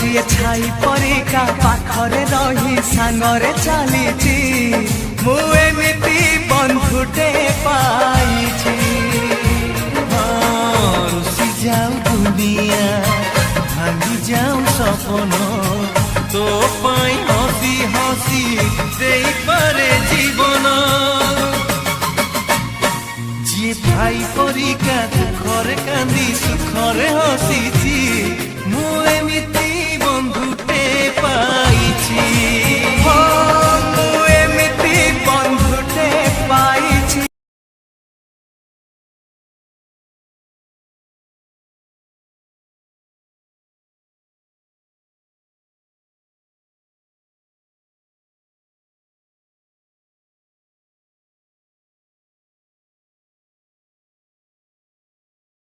ଯିଏ ଛାଇ ପରିକା ପାଖରେ ରହି ସାଙ୍ଗରେ ଚାଲିଛି ମୁଁ ଏମିତି ବନ୍ଧୁଟେ ପାଇଛି। ରୁଷି ଯାଉ ଦୁନିଆ ଭାଙ୍ଗି ଯାଉ ସପନ ତୋ ପାଇଁ ହସି ହସି ଦେଇପାରେ ଜୀବନ। ଯିଏ ଭାଇ ପରିକା ଦୁଃଖରେ କାନ୍ଦି ସୁଖରେ ହସି